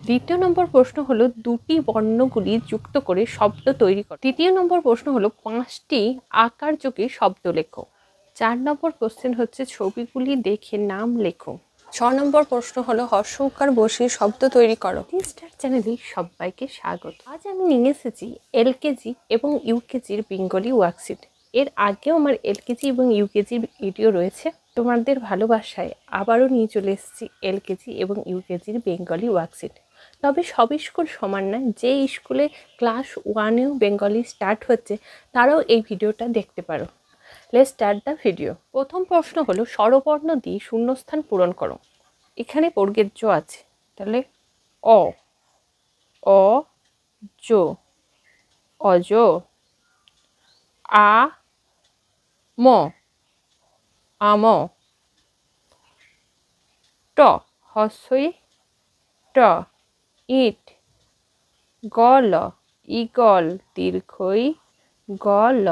দ্বিতীয় নম্বর প্রশ্ন হলো দুটি বর্ণগুলি যুক্ত করে শব্দ তৈরি করো। তৃতীয় নম্বর প্রশ্ন হলো 5টি আকারযোগে শব্দ লেখো। 4 নম্বর কোশ্চেন হচ্ছে ছবিগুলি দেখে নাম লেখো। 6 নম্বর প্রশ্ন হলো হর্ষ উকার বসিয়ে শব্দ তৈরি করো। স্টার চ্যানেলে সবাইকে স্বাগত। আজ আমি নিয়ে এসেছি এলকেজি এবং ইউকেজির বেঙ্গলি ওয়ার্কশিট। এর আগেও আমার এলকেজি এবং ইউকেজির ভিডিও রয়েছে। তোমাদের ভালোবাসায় আবারও নিয়ে চলে এসেছি এলকেজি এবং ইউকেজির বেঙ্গলি ওয়ার্কশিট। তবে সব স্কুল সমান না, যে স্কুলে ক্লাস 1এও বেঙ্গলি স্টার্ট হচ্ছে তারাও এই ভিডিওটা দেখতে পারো। Let's start the video. প্রথম প্রশ্ন হলো স্বরবর্ণ দিয়ে শূন্যস্থান পূরণ করো। এখানে বর্গের জ আছে, তাহলে অ, অ জ, অজ। আ ম, আম। ট হস্যই ট, ইট। গল, ইগল দীর্ঘই গল,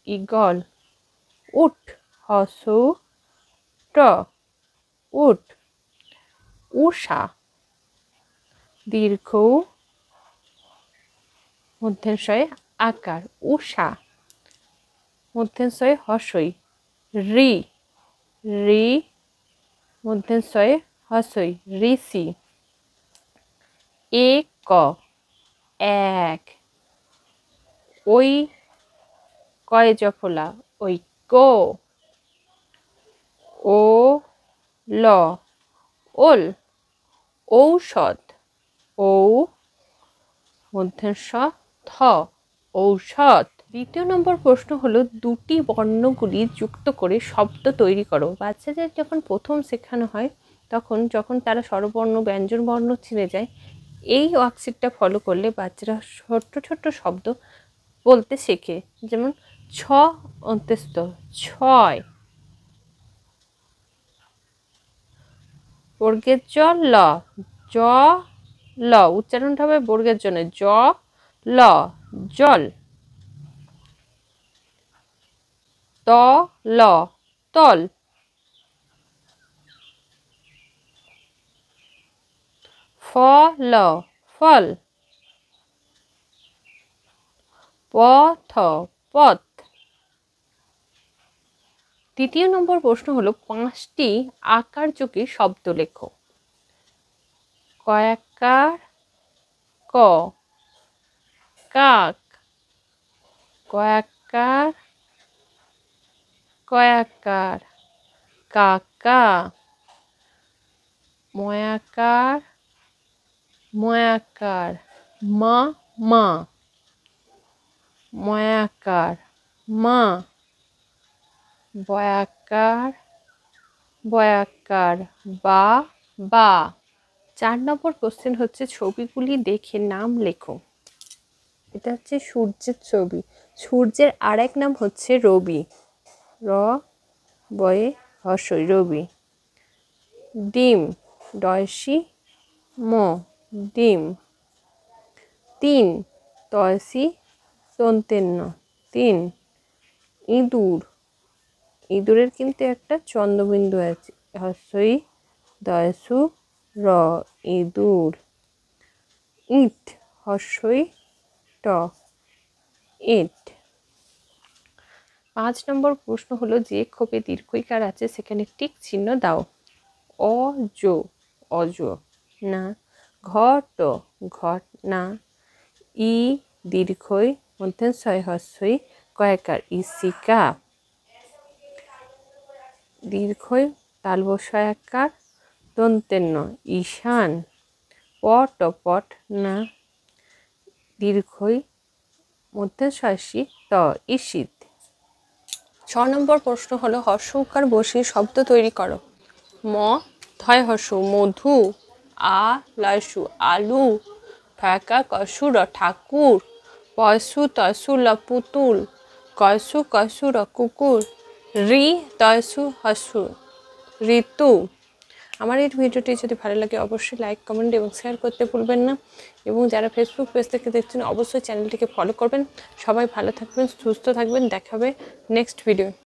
ইগল। উঠ হস্যউ ট, উঠ। উষা দীর্ঘ মধ্যেশয়ে আকার উষা, মধ্যেশয়ে হস্যই রি, রি মধ্যেশয়ে হস্যই ঋষি। এক, এক। ওই কয় জফলা ঐক্য। ও ল, ওল। ঔষধ ঔ মধ্যস্য থ, ঔষধ। দ্বিতীয় নম্বর প্রশ্ন হলো দুটি বর্ণগুলি যুক্ত করে শব্দ তৈরি করো। বাচ্চাদের যখন প্রথম শেখানো হয় তখন যখন তারা স্বরবর্ণ ব্যঞ্জন বর্ণ চিনে যায়, এই ওয়ার্কশিটটা ফলো করলে বাচ্চারা ছোট্ট ছোট্ট শব্দ বলতে শেখে। যেমন ছ অন্ত্যস্ত ছয়, বর্গের জ ল, জ ল উচ্চারণটা হবে বর্গের জন্য জ ল, জল। ত ল, তল। ফ ল, ফল। পথ, পথ। তৃতীয় নম্বর প্রশ্ন হলো 5টি আকারযোগে শব্দ লেখো। কয়াকার ক, কাক। কয়াকার, কয়াকার, কাকা। ময়াকার, ময়াকার, মা, মা। ময়াকার, মা। বয়াকার, বয়াকার, বা, বা। 4 নম্বর কোশ্চেন হচ্ছে ছবিগুলি দেখে নাম লেখো। এটা হচ্ছে সূর্যের ছবি। সূর্যের আরেক নাম হচ্ছে রবি, র বয়ে হস্যই রবি। ডিম ডয়সি ম, ডিম। 3 তয়সি তন্তেন্ন, 3। ইঁদুর, ইঁদুরের কিন্তু একটা চন্দ্রবিন্দু আছে, হস্যই দয়সু র, ইঁদুর। ইট হস্যই ট, ইট। 5 নম্বর প্রশ্ন হলো যে ক্ষোভে দীর্ঘইকার আছে সেখানে টিক চিহ্ন দাও। অজ, অজ না। ঘট, ঘট না। ই দীর্ঘই মধ্যস্বয় হস্যই কয়াকার, ইসিকা। দীর্ঘই তালবস্যয়াকার দন্তেন্ন, ঈশান। পট, পট না। দীর্ঘই মধ্যস্বয়সী ত, ঈশিত। 6 নম্বর প্রশ্ন হলো হর্ষ উকার বসিয়ে শব্দ তৈরি করো। ম ধয় হর্ষ মধু, আ লয়সু আলু। ঠয়কা কসু র ঠাকুর। পয়সু তয়সু ল পুতুল। কয়সু কসু র কুকুর। রি তয়সু হস্যু ঋতু। আমার এই ভিডিওটি যদি ভালো লাগে অবশ্যই লাইক, কমেন্ট এবং শেয়ার করতে ভুলবেন না। এবং যারা ফেসবুক পেজ থেকে দেখছেন অবশ্যই চ্যানেলটিকে ফলো করবেন। সবাই ভালো থাকবেন, সুস্থ থাকবেন। দেখা হবে নেক্সট ভিডিও।